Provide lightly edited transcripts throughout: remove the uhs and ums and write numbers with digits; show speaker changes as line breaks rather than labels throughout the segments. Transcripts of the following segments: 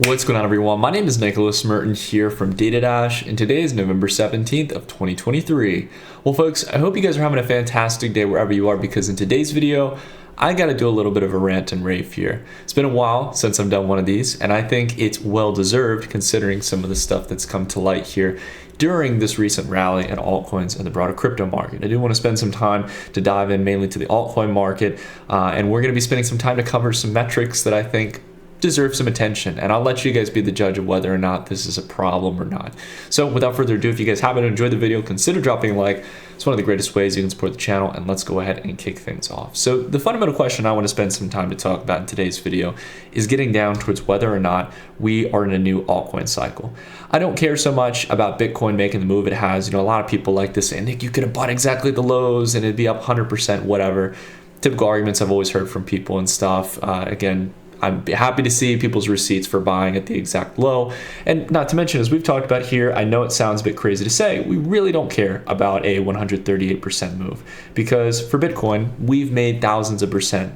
What's going on, everyone? My name is Nicholas Merton here from DataDash, and today is November 17th of 2023. Well, folks, I hope you guys are having a fantastic day wherever you are, because in today's video, I got to do a little bit of a rant and rave here. It's been a while since I've done one of these, and I think it's well-deserved considering some of the stuff that's come to light here during this recent rally in altcoins and the broader crypto market. I do want to spend some time to dive in mainly to the altcoin market, and we're going to be spending some time to cover some metrics that I think deserve some attention, and I'll let you guys be the judge of whether or not this is a problem or not. So without further ado, if you guys haven't enjoyed the video, consider dropping a like. It's one of the greatest ways you can support the channel, and let's go ahead and kick things off. So the fundamental question I want to spend some time to talk about in today's video is getting down towards whether or not we are in a new altcoin cycle. I don't care so much about Bitcoin making the move it has. You know, a lot of people like to say, Nick, you could have bought exactly the lows and it'd be up 100%, whatever. Typical arguments I've always heard from people and stuff. Again, I'm happy to see people's receipts for buying at the exact low. And not to mention, as we've talked about here, I know it sounds a bit crazy to say, we really don't care about a 138% move, because for Bitcoin, we've made thousands of percent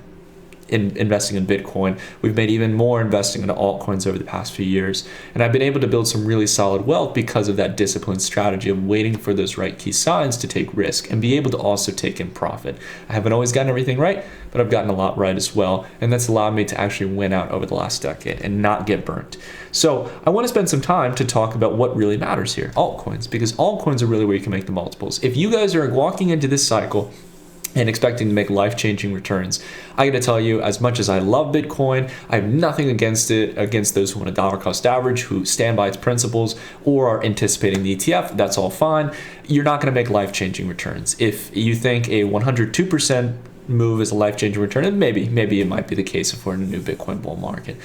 in investing in Bitcoin. We've made even more investing into altcoins over the past few years. And I've been able to build some really solid wealth because of that disciplined strategy of waiting for those right key signs to take risk and be able to also take in profit. I haven't always gotten everything right, but I've gotten a lot right as well. And that's allowed me to actually win out over the last decade and not get burnt. So I want to spend some time to talk about what really matters here, altcoins, because altcoins are really where you can make the multiples. If you guys are walking into this cycle and expecting to make life-changing returns, I gotta tell you, as much as I love Bitcoin, I have nothing against it, against those who want a dollar cost average, who stand by its principles, or are anticipating the ETF. That's all fine. You're not gonna make life-changing returns. If you think a 102% move is a life-changing return, and maybe it might be the case if we're in a new Bitcoin bull market,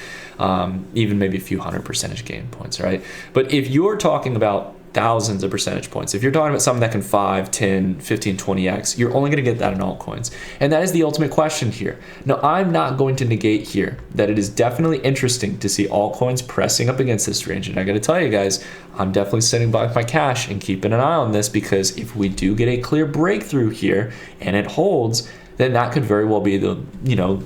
even maybe a few hundred percentage gain points, right? But if you're talking about thousands of percentage points, if you're talking about something that can 5, 10, 15, 20x, you're only going to get that in altcoins. And that is the ultimate question here. Now, I'm not going to negate here that it is definitely interesting to see altcoins pressing up against this range. And I got to tell you guys, I'm definitely sitting by my cash and keeping an eye on this, because if we do get a clear breakthrough here and it holds, then that could very well be the,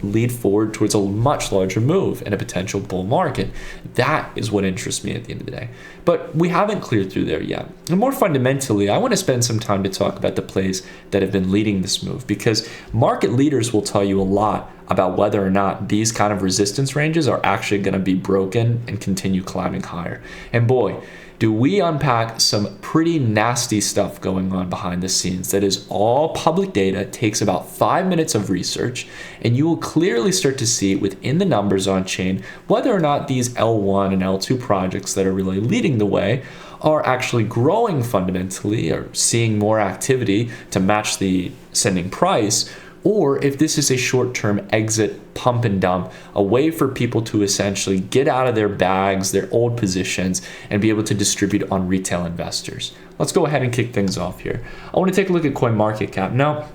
lead forward towards a much larger move and a potential bull market. That is what interests me at the end of the day. But we haven't cleared through there yet. And more fundamentally, I want to spend some time to talk about the plays that have been leading this move, because market leaders will tell you a lot about whether or not these kind of resistance ranges are actually going to be broken and continue climbing higher. And boy, do we unpack some pretty nasty stuff going on behind the scenes. That is all public data, takes about 5 minutes of research, and you will clearly start to see within the numbers on chain whether or not these L1 and L2 projects that are really leading the way are actually growing fundamentally or seeing more activity to match the ascending price, or if this is a short-term exit pump and dump, a way for people to essentially get out of their bags, their old positions, and be able to distribute on retail investors. Let's go ahead and kick things off here. I want to take a look at CoinMarketCap. Now,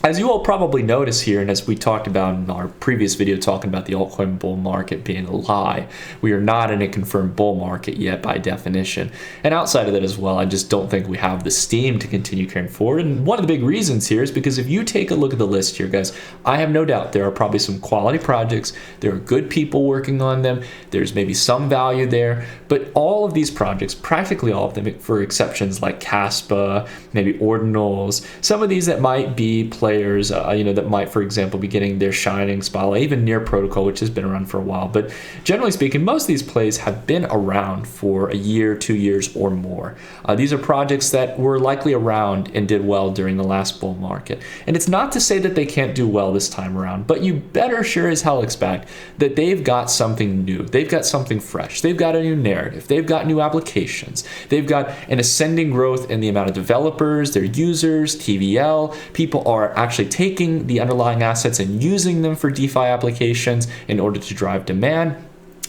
as you all probably notice here, and as we talked about in our previous video talking about the altcoin bull market being a lie, we are not in a confirmed bull market yet by definition. And outside of that as well, I just don't think we have the steam to continue carrying forward. And one of the big reasons here is because if you take a look at the list here, guys, I have no doubt there are probably some quality projects. There are good people working on them. There's maybe some value there. But all of these projects, practically all of them, for exceptions like Caspa, maybe Ordinals, some of these that might be players, that might, for example, be getting their shining spotlight, even Near Protocol, which has been around for a while. But generally speaking, most of these plays have been around for a year, 2 years, or more. These are projects that were likely around and did well during the last bull market. And it's not to say that they can't do well this time around, but you better sure as hell expect that they've got something new. They've got something fresh. They've got a new narrative. They've got new applications. They've got an ascending growth in the amount of developers, their users, TVL. People are actually taking the underlying assets and using them for DeFi applications in order to drive demand.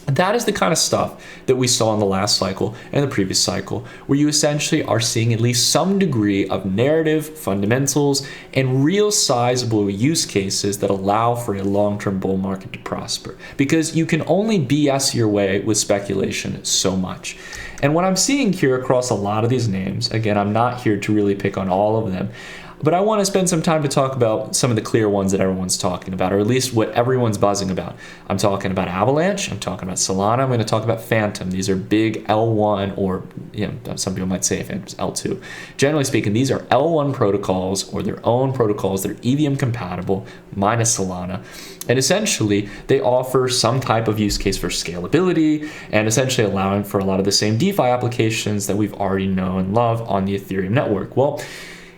That is the kind of stuff that we saw in the last cycle and the previous cycle, where you essentially are seeing at least some degree of narrative, fundamentals, and real sizable use cases that allow for a long-term bull market to prosper. Because you can only BS your way with speculation so much. And what I'm seeing here across a lot of these names, again, I'm not here to really pick on all of them, But I want to spend some time to talk about some of the clear ones that everyone's talking about, or at least what everyone's buzzing about. I'm talking about Avalanche, I'm talking about Solana, I'm going to talk about Phantom. These are big L1, or some people might say Phantom's L2. Generally speaking, these are L1 protocols, or their own protocols that are EVM compatible, minus Solana. And essentially, they offer some type of use case for scalability and essentially allowing for a lot of the same DeFi applications that we've already known and love on the Ethereum network. Well,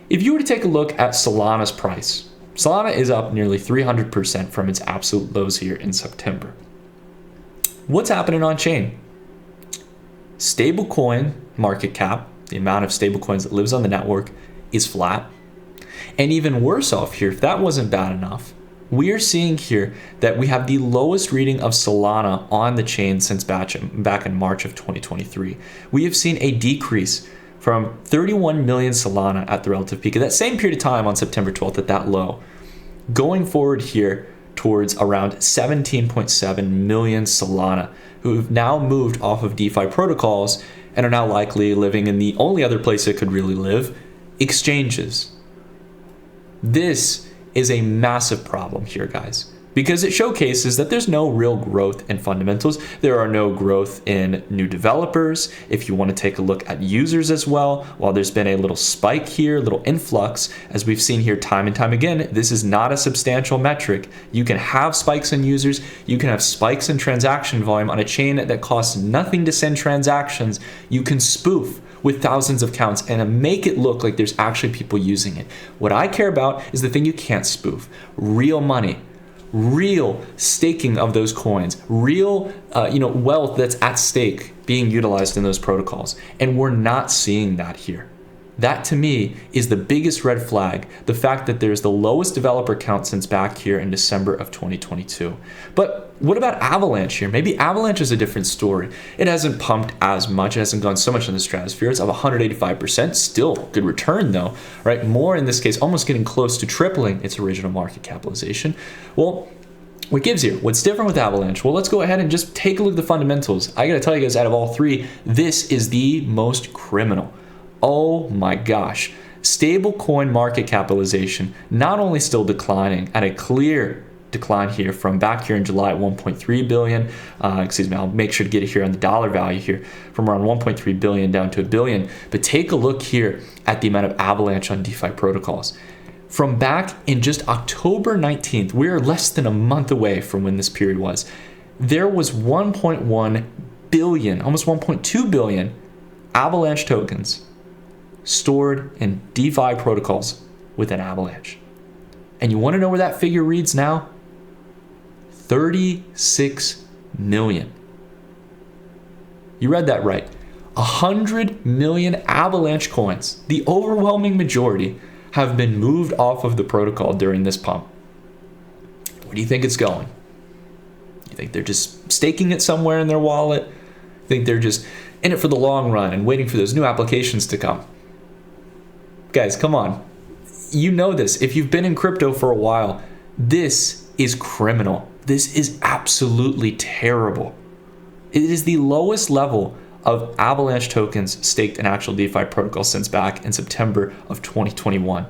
if you were to take a look at Solana's price, Solana is up nearly 300% from its absolute lows here in September. What's happening on chain? Stablecoin market cap, the amount of stablecoins that lives on the network, is flat. And even worse off here, if that wasn't bad enough, we are seeing here that we have the lowest reading of Solana on the chain since back in March of 2023. We have seen a decrease from 31 million Solana at the relative peak of that same period of time on September 12th at that low, going forward here towards around 17.7 million Solana, who have now moved off of DeFi protocols and are now likely living in the only other place it could really live, exchanges. This is a massive problem here, guys, because it showcases that there's no real growth in fundamentals. There are no growth in new developers. If you want to take a look at users as well, while there's been a little spike here, a little influx, as we've seen here time and time again, this is not a substantial metric. You can have spikes in users, you can have spikes in transaction volume on a chain that costs nothing to send transactions. You can spoof with thousands of counts and make it look like there's actually people using it. What I care about is the thing you can't spoof: real money. Real staking of those coins, real wealth that's at stake being utilized in those protocols. And we're not seeing that here. That to me is the biggest red flag, the fact that there's the lowest developer count since back here in December of 2022. But what about Avalanche here? Maybe Avalanche is a different story. It hasn't pumped as much, it hasn't gone so much in the stratosphere. It's up 185%, still good return though, right? More in this case, almost getting close to tripling its original market capitalization. Well, what gives here? What's different with Avalanche? Well, let's go ahead and just take a look at the fundamentals. I gotta tell you guys, out of all three, this is the most criminal. Oh my gosh. Stablecoin market capitalization not only still declining at a clear decline here from back here in July at 1.3 billion. I'll make sure to get it here on the dollar value here, from around 1.3 billion down to $1 billion. But take a look here at the amount of Avalanche on DeFi protocols. From back in just October 19th, we're less than a month away from when this period was. There was 1.1 billion, almost 1.2 billion Avalanche tokens stored in DeFi protocols within Avalanche. And you want to know where that figure reads now? 36 million. You read that right. 100 million Avalanche coins, the overwhelming majority, have been moved off of the protocol during this pump. Where do you think it's going? You think they're just staking it somewhere in their wallet? You think they're just in it for the long run and waiting for those new applications to come? Guys, come on. You know this. If you've been in crypto for a while, this is criminal. This is absolutely terrible. It is the lowest level of Avalanche tokens staked in actual DeFi protocols since back in September of 2021.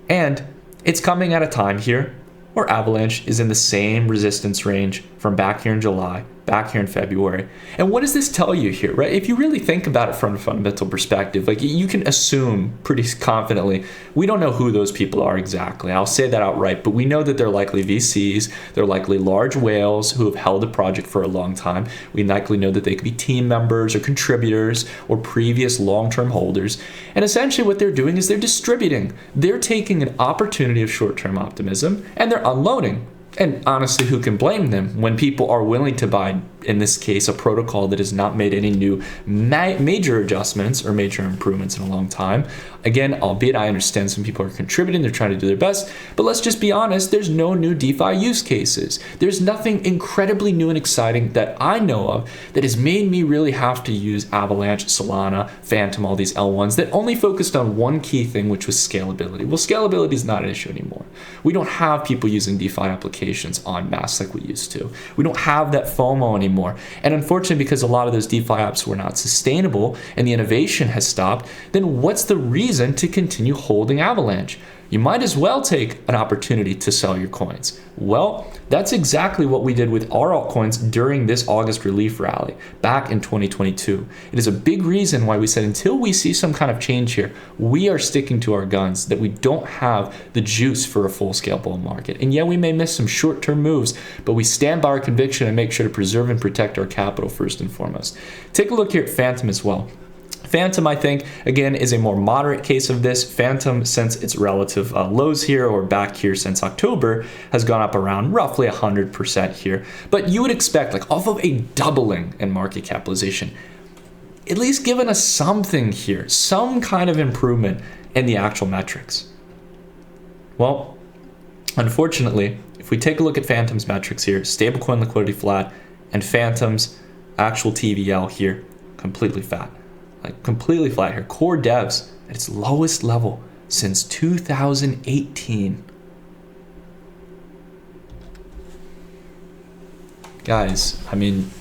And it's coming at a time here where Avalanche is in the same resistance range from back here in July, back here in February. And what does this tell you here, right? If you really think about it from a fundamental perspective, like, you can assume pretty confidently, we don't know who those people are exactly. I'll say that outright, but we know that they're likely VCs, they're likely large whales who have held a project for a long time. We likely know that they could be team members or contributors or previous long-term holders. And essentially what they're doing is they're distributing. They're taking an opportunity of short-term optimism and they're unloading. And honestly, who can blame them when people are willing to buy, in this case, a protocol that has not made any new major adjustments or major improvements in a long time? Again, albeit I understand some people are contributing, they're trying to do their best, but let's just be honest, there's no new DeFi use cases. There's nothing incredibly new and exciting that I know of that has made me really have to use Avalanche, Solana, Phantom, all these L1s that only focused on one key thing, which was scalability. Well, scalability is not an issue anymore. We don't have people using DeFi applications en masse like we used to. We don't have that FOMO anymore anymore. And unfortunately, because a lot of those DeFi apps were not sustainable and the innovation has stopped, then what's the reason to continue holding Avalanche? You might as well take an opportunity to sell your coins. Well, that's exactly what we did with our altcoins during this August relief rally back in 2022. It is a big reason why we said until we see some kind of change here, we are sticking to our guns, that we don't have the juice for a full-scale bull market. And yeah, we may miss some short-term moves, but we stand by our conviction and make sure to preserve and protect our capital first and foremost. Take a look here at Phantom as well. Phantom, I think, again, is a more moderate case of this. Phantom, since its relative lows here, or back here since October, has gone up around roughly 100% here. But you would expect, like, off of a doubling in market capitalization, at least giving us something here, some kind of improvement in the actual metrics. Well, unfortunately, if we take a look at Phantom's metrics here, stablecoin liquidity flat, and Phantom's actual TVL here, completely fat. Like completely flat here. Core devs at its lowest level since 2018. Guys, I mean,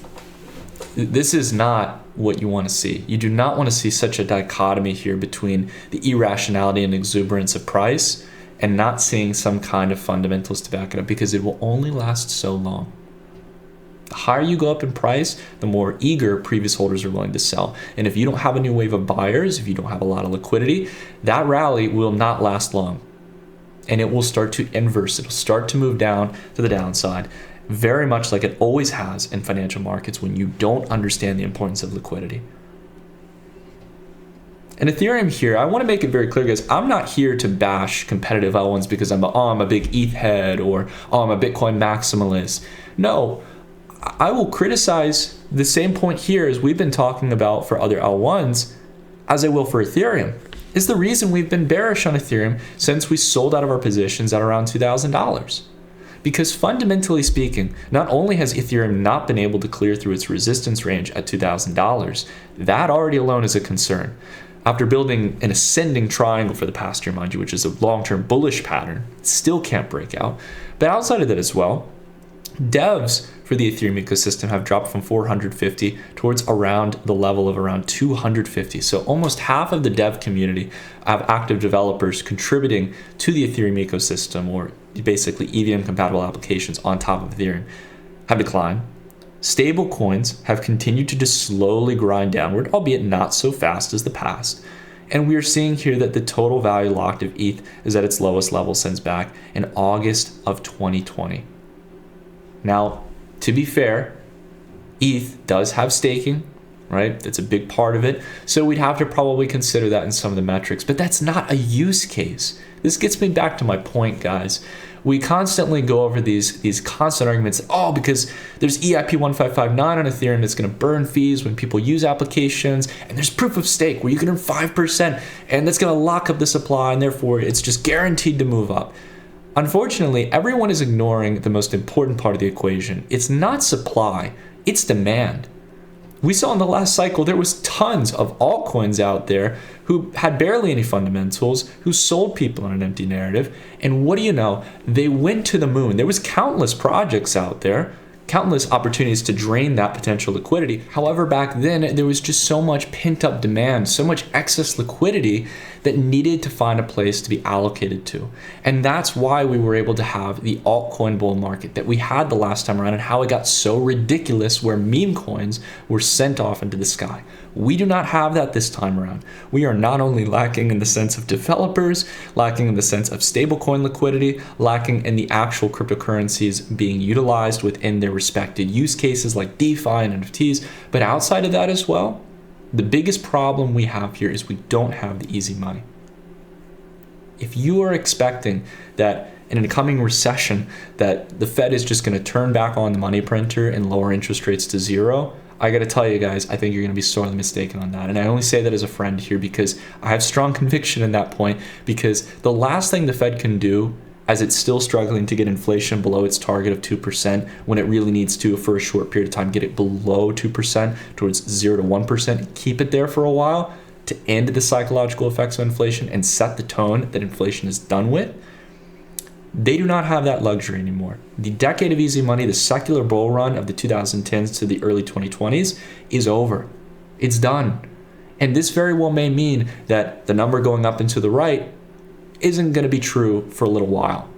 this is not what you want to see. You do not want to see such a dichotomy here between the irrationality and exuberance of price and not seeing some kind of fundamentals to back it up, because it will only last so long. The higher you go up in price, the more eager previous holders are willing to sell. And if you don't have a new wave of buyers, if you don't have a lot of liquidity, that rally will not last long. And it will start to inverse. It'll start to move down to the downside, very much like it always has in financial markets when you don't understand the importance of liquidity. And Ethereum here, I want to make it very clear, guys, I'm not here to bash competitive L1s because I'm a big ETH head, or I'm a Bitcoin maximalist. No. I will criticize the same point here as we've been talking about for other L1s as I will for Ethereum. Is the reason we've been bearish on Ethereum since we sold out of our positions at around $2,000. Because fundamentally speaking, not only has Ethereum not been able to clear through its resistance range at $2,000, that already alone is a concern. After building an ascending triangle for the past year, mind you, which is a long-term bullish pattern, it still can't break out. But outside of that as well, devs for the Ethereum ecosystem have dropped from 450 towards around the level of around 250. So almost half of the dev community have active developers contributing to the Ethereum ecosystem, or basically EVM compatible applications on top of Ethereum, have declined. Stable coins have continued to just slowly grind downward, albeit not so fast as the past. And we are seeing here that the total value locked of ETH is at its lowest level since back in August of 2020. Now, to be fair, ETH does have staking, right? That's a big part of it. So we'd have to probably consider that in some of the metrics, but that's not a use case. This gets me back to my point, guys. We constantly go over these constant arguments, because there's EIP 1559 on Ethereum that's going to burn fees when people use applications, and there's proof of stake where you can earn 5%, and that's going to lock up the supply, and therefore it's just guaranteed to move up. Unfortunately, everyone is ignoring the most important part of the equation. It's not supply, it's demand. We saw in the last cycle, there was tons of altcoins out there who had barely any fundamentals, who sold people on an empty narrative. And what do you know? They went to the moon. There was countless projects out there, countless opportunities to drain that potential liquidity. However, back then, there was just so much pent-up demand, so much excess liquidity that needed to find a place to be allocated to. And that's why we were able to have the altcoin bull market that we had the last time around, and how it got so ridiculous where meme coins were sent off into the sky. We do not have that this time around. We are not only lacking in the sense of developers, lacking in the sense of stablecoin liquidity, lacking in the actual cryptocurrencies being utilized within their respected use cases like DeFi and NFTs, but outside of that as well, the biggest problem we have here is we don't have the easy money. If you are expecting that in a coming recession that the Fed is just going to turn back on the money printer and lower interest rates to zero, I got to tell you guys, I think you're going to be sorely mistaken on that. And I only say that as a friend here because I have strong conviction in that point, because the last thing the Fed can do, as it's still struggling to get inflation below its target of 2%, when it really needs to, for a short period of time, get it below 2% towards 0 to 1%, keep it there for a while to end the psychological effects of inflation and set the tone that inflation is done with. They do not have that luxury anymore. The decade of easy money, the secular bull run of the 2010s to the early 2020s is over. It's done. And this very well may mean that the number going up and to the right isn't going to be true for a little while.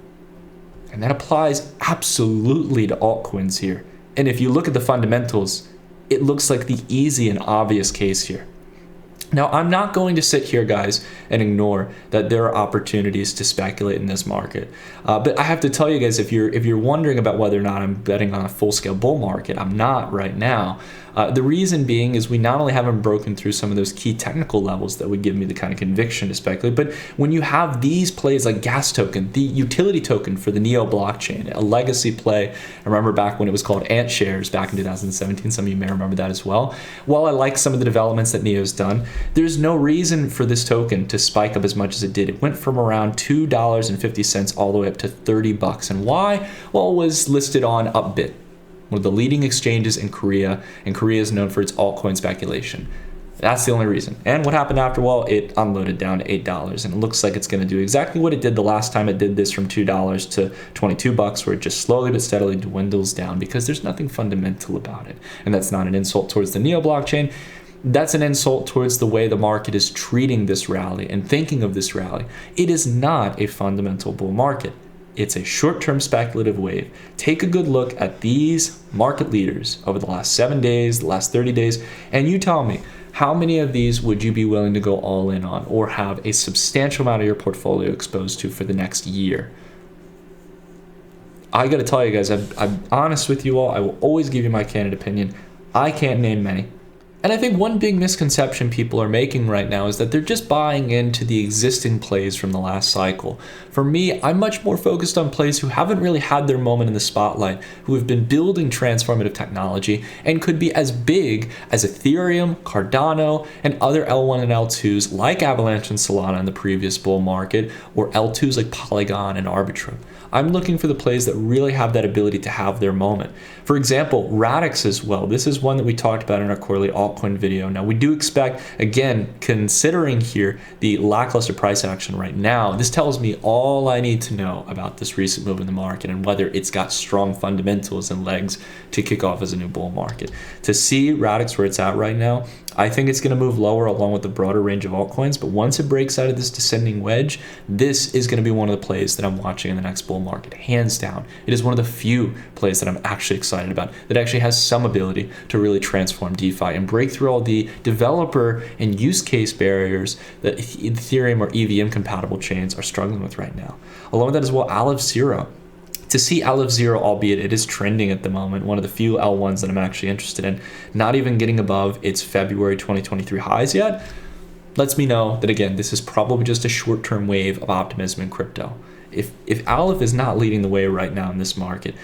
And that applies absolutely to altcoins here. And if you look at the fundamentals, it looks like the easy and obvious case here. Now, I'm not going to sit here, guys, and ignore that there are opportunities to speculate in this market. But I have to tell you guys, if you're wondering about whether or not I'm betting on a full-scale bull market, I'm not right now. The reason being is we not only haven't broken through some of those key technical levels that would give me the kind of conviction to speculate, but when you have these plays like gas token, the utility token for the Neo blockchain, a legacy play. I remember back when it was called Ant Shares back in 2017. Some of you may remember that as well. While I like some of the developments that Neo's done, there's no reason for this token to spike up as much as it did. It went from around $2.50 all the way up to $30. And why? Well, it was listed on Upbit, one of the leading exchanges in Korea, and Korea is known for its altcoin speculation. That's the only reason. And what happened after? Well, it unloaded down to $8, and it looks like it's going to do exactly what it did the last time it did this, from $2 to $22, where it just slowly but steadily dwindles down because there's nothing fundamental about it. And that's not an insult towards the Neo blockchain. That's an insult towards the way the market is treating this rally and thinking of this rally. It is not a fundamental bull market. It's a short-term speculative wave. Take a good look at these market leaders over the last 7 days, the last 30 days, and you tell me, how many of these would you be willing to go all in on or have a substantial amount of your portfolio exposed to for the next year? I got to tell you guys, I'm honest with you all. I will always give you my candid opinion. I can't name many. And I think one big misconception people are making right now is that they're just buying into the existing plays from the last cycle. For me, I'm much more focused on plays who haven't really had their moment in the spotlight, who have been building transformative technology and could be as big as Ethereum, Cardano, and other L1 and L2s like Avalanche and Solana in the previous bull market, or L2s like Polygon and Arbitrum. I'm looking for the plays that really have that ability to have their moment. For example, Radix as well. This is one that we talked about in our quarterly altcoin video. Now, we do expect, again, considering here the lackluster price action right now, this tells me all I need to know about this recent move in the market and whether it's got strong fundamentals and legs to kick off as a new bull market. To see Radix where it's at right now, I think it's going to move lower along with the broader range of altcoins, but once it breaks out of this descending wedge, this is going to be one of the plays that I'm watching in the next bull market, hands down. It is one of the few plays that I'm actually excited about that actually has some ability to really transform DeFi and break through all the developer and use case barriers that Ethereum or EVM compatible chains are struggling with right now. Along with that as well, Zero. To see Zero, albeit it is trending at the moment, one of the few L1s that I'm actually interested in, not even getting above its February 2023 highs yet, lets me know that, again, this is probably just a short-term wave of optimism in crypto. If Aleph is not leading the way right now in this market,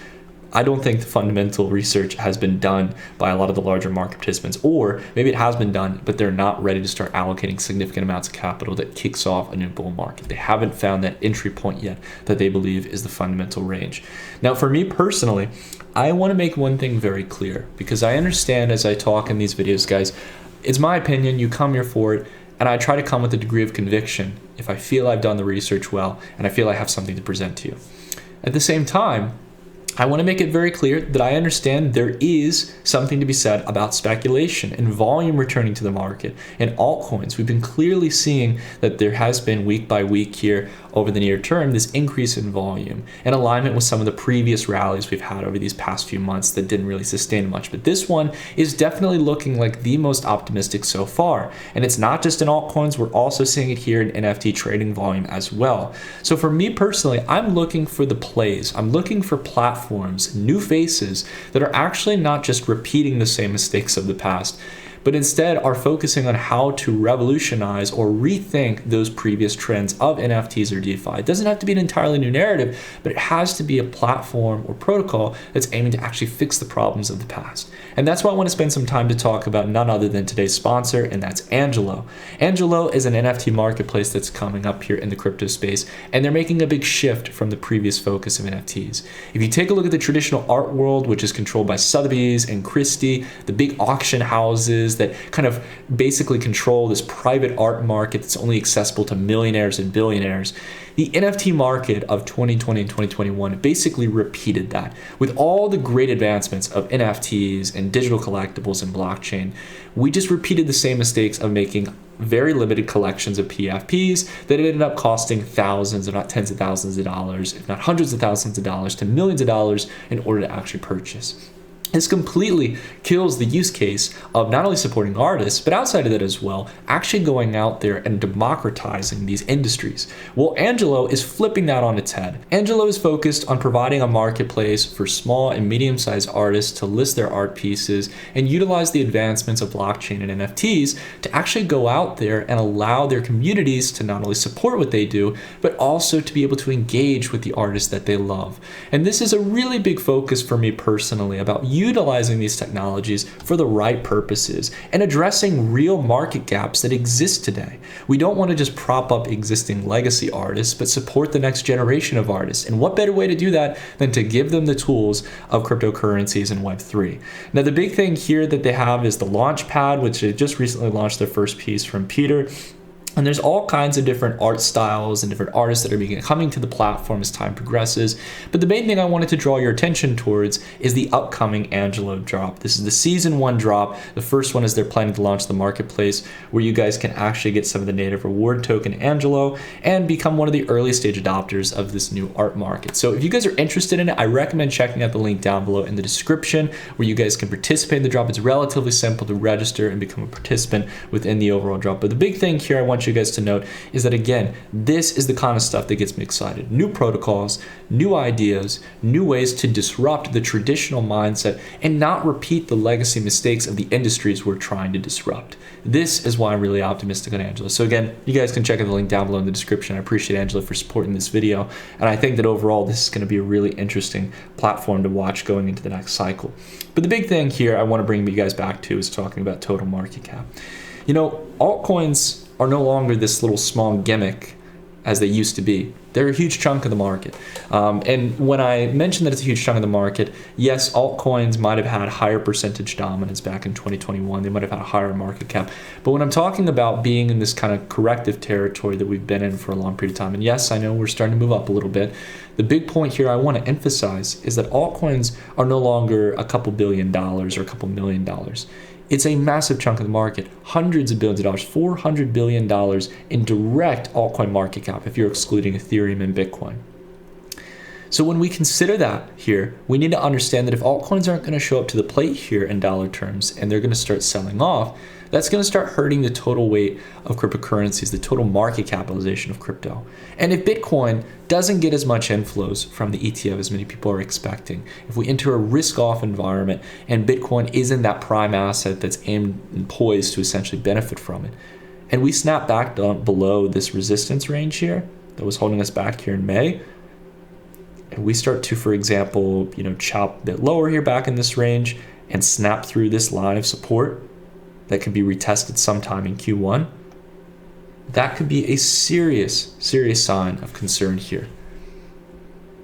I don't think the fundamental research has been done by a lot of the larger market participants, or maybe it has been done, but they're not ready to start allocating significant amounts of capital that kicks off a new bull market. They haven't found that entry point yet that they believe is the fundamental range. Now, for me personally, I want to make one thing very clear, because I understand as I talk in these videos, guys, it's my opinion, you come here for it, and I try to come with a degree of conviction if I feel I've done the research well and I feel I have something to present to you. At the same time, I want to make it very clear that I understand there is something to be said about speculation and volume returning to the market. And altcoins, we've been clearly seeing that there has been week by week here over the near term this increase in volume in alignment with some of the previous rallies we've had over these past few months that didn't really sustain much. But this one is definitely looking like the most optimistic so far. And it's not just in altcoins, we're also seeing it here in NFT trading volume as well. So for me personally, I'm looking for the plays. I'm looking for platforms, new faces that are actually not just repeating the same mistakes of the past, but instead are focusing on how to revolutionize or rethink those previous trends of NFTs or DeFi. It doesn't have to be an entirely new narrative, but it has to be a platform or protocol that's aiming to actually fix the problems of the past. And that's why I want to spend some time to talk about none other than today's sponsor, and that's Angelo. Angelo is an NFT marketplace that's coming up here in the crypto space, and they're making a big shift from the previous focus of NFTs. If you take a look at the traditional art world, which is controlled by Sotheby's and Christie, the big auction houses, houses that kind of basically control this private art market that's only accessible to millionaires and billionaires. The NFT market of 2020 and 2021 basically repeated that. With all the great advancements of NFTs and digital collectibles and blockchain, we just repeated the same mistakes of making very limited collections of PFPs that ended up costing thousands, if not tens of thousands of dollars, if not hundreds of thousands of dollars to millions of dollars in order to actually purchase. This completely kills the use case of not only supporting artists, but outside of that as well, actually going out there and democratizing these industries. Well, Angelo is flipping that on its head. Angelo is focused on providing a marketplace for small and medium-sized artists to list their art pieces and utilize the advancements of blockchain and NFTs to actually go out there and allow their communities to not only support what they do, but also to be able to engage with the artists that they love. And this is a really big focus for me personally about utilizing these technologies for the right purposes and addressing real market gaps that exist today. We don't want to just prop up existing legacy artists, but support the next generation of artists. And what better way to do that than to give them the tools of cryptocurrencies and Web3? Now, the big thing here that they have is the Launchpad, which they just recently launched their first piece from Peter. And there's all kinds of different art styles and different artists that are coming to the platform as time progresses. But the main thing I wanted to draw your attention towards is the upcoming Angelo drop. This is the season 1 drop. The first one is they're planning to launch the marketplace where you guys can actually get some of the native reward token Angelo and become one of the early stage adopters of this new art market. So if you guys are interested in it, I recommend checking out the link down below in the description where you guys can participate in the drop. It's relatively simple to register and become a participant within the overall drop. But the big thing here I want you guys to note is that, again, this is the kind of stuff that gets me excited. New protocols, new ideas, new ways to disrupt the traditional mindset and not repeat the legacy mistakes of the industries we're trying to disrupt. This is why I'm really optimistic on Angelo. So again, you guys can check out the link down below in the description. I appreciate Angelo for supporting this video. And I think that overall, this is going to be a really interesting platform to watch going into the next cycle. But the big thing here I want to bring you guys back to is talking about total market cap. You know, altcoins are no longer this little small gimmick as they used to be. They're a huge chunk of the market. And when I mentioned that it's a huge chunk of the market, yes, altcoins might have had higher percentage dominance back in 2021. They might have had a higher market cap. But when I'm talking about being in this kind of corrective territory that we've been in for a long period of time, and yes, I know we're starting to move up a little bit, the big point here I want to emphasize is that altcoins are no longer a couple $billion or a couple $1 million. It's a massive chunk of the market, hundreds of billions of dollars, $400 billion in direct altcoin market cap if you're excluding Ethereum and Bitcoin. So when we consider that here, we need to understand that if altcoins aren't going to show up to the plate here in dollar terms and they're going to start selling off, that's going to start hurting the total weight of cryptocurrencies, the total market capitalization of crypto. And if Bitcoin doesn't get as much inflows from the ETF as many people are expecting, if we enter a risk-off environment and Bitcoin isn't that prime asset that's aimed and poised to essentially benefit from it, and we snap back down below this resistance range here that was holding us back here in May, and we start to, for example, chop a bit lower here back in this range and snap through this line of support that could be retested sometime in Q1, that could be a serious sign of concern here.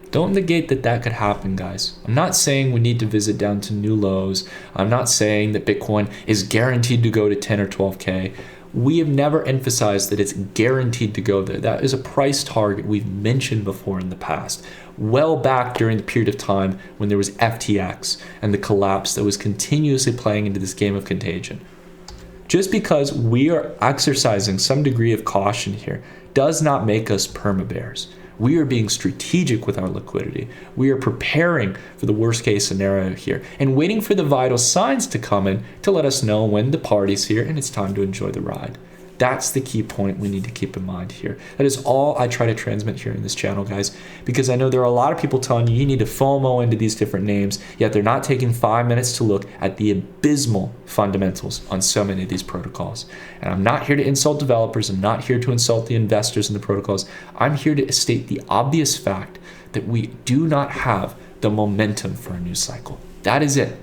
Don't negate that could happen, guys. I'm not saying we need to visit down to new lows. I'm not saying that Bitcoin is guaranteed to go to 10 or 12K. We have never emphasized that it's guaranteed to go there. That is a price target we've mentioned before in the past, well back during the period of time when there was FTX and the collapse that was continuously playing into this game of contagion. Just because we are exercising some degree of caution here does not make us perma-bears. We are being strategic with our liquidity. We are preparing for the worst case scenario here and waiting for the vital signs to come in to let us know when the party's here and it's time to enjoy the ride. That's the key point we need to keep in mind here. That is all I try to transmit here in this channel, guys, because I know there are a lot of people telling you need to FOMO into these different names, yet they're not taking 5 minutes to look at the abysmal fundamentals on so many of these protocols. And I'm not here to insult developers. I'm not here to insult the investors in the protocols. I'm here to state the obvious fact that we do not have the momentum for a new cycle. That is it.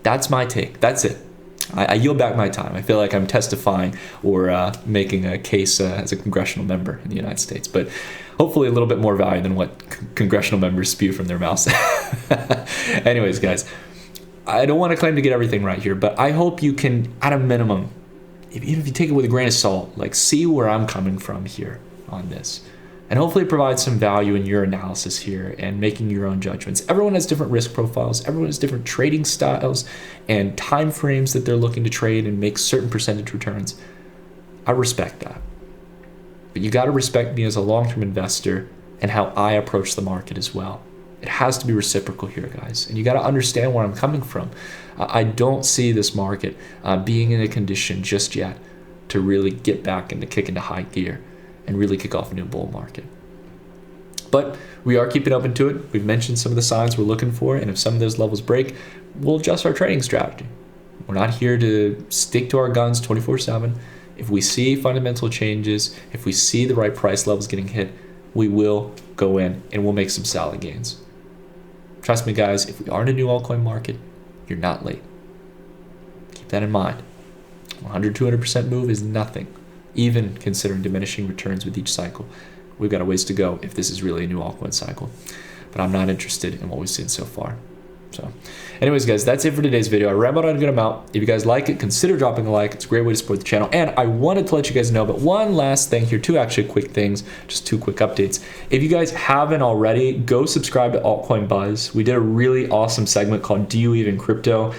That's my take. That's it. I yield back my time. I feel like I'm testifying or making a case as a congressional member in the United States, but hopefully a little bit more value than what congressional members spew from their mouths. Anyways, guys, I don't want to claim to get everything right here, but I hope you can, at a minimum, even if you take it with a grain of salt, like see where I'm coming from here on this. And hopefully provide some value in your analysis here and making your own judgments. Everyone has different risk profiles. Everyone has different trading styles and time frames that they're looking to trade and make certain percentage returns. I respect that. But you got to respect me as a long-term investor and how I approach the market as well. It has to be reciprocal here, guys. And you got to understand where I'm coming from. I don't see this market being in a condition just yet to really get back and to kick into high gear and really kick off a new bull market. But we are keeping open to it. We've mentioned some of the signs we're looking for, and if some of those levels break, we'll adjust our trading strategy. We're not here to stick to our guns 24/7. If we see fundamental changes, if we see the right price levels getting hit, we will go in and we'll make some solid gains. Trust me, guys, if we are in a new altcoin market, you're not late. Keep that in mind. 100-200% move is nothing, even considering diminishing returns with each cycle. We've got a ways to go if this is really a new altcoin cycle. But I'm not interested in what we've seen so far. So anyways, guys, that's it for today's video. I rambled on a good amount. If you guys like it, consider dropping a like. It's a great way to support the channel. And I wanted to let you guys know, but one last thing here, two actually quick things, just two quick updates. If you guys haven't already, go subscribe to Altcoin Buzz. We did a really awesome segment called Do You Even Crypto?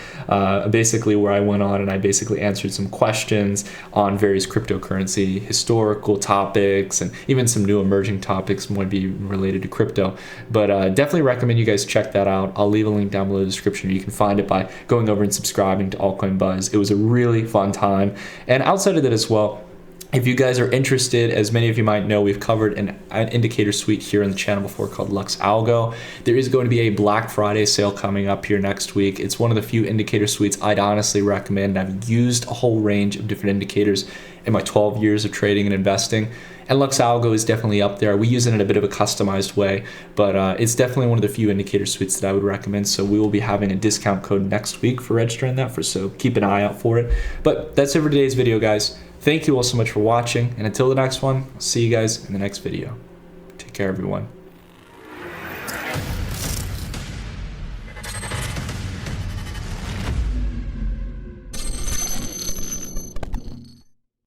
Basically where I went on and I basically answered some questions on various cryptocurrency, historical topics, and even some new emerging topics might be related to crypto. But definitely recommend you guys check that out. I'll leave a link down below in the description. You can find it by going over and subscribing to Altcoin Buzz. It was a really fun time. And outside of that as well, if you guys are interested, as many of you might know, we've covered an indicator suite here on the channel before called Lux Algo. There is going to be a Black Friday sale coming up here next week. It's one of the few indicator suites I'd honestly recommend. I've used a whole range of different indicators in my 12 years of trading and investing. And Lux Algo is definitely up there. We use it in a bit of a customized way, but it's definitely one of the few indicator suites that I would recommend. So we will be having a discount code next week for registering that, so keep an eye out for it. But that's it for today's video, guys. Thank you all so much for watching, and until the next one, I'll see you guys in the next video. Take care, everyone.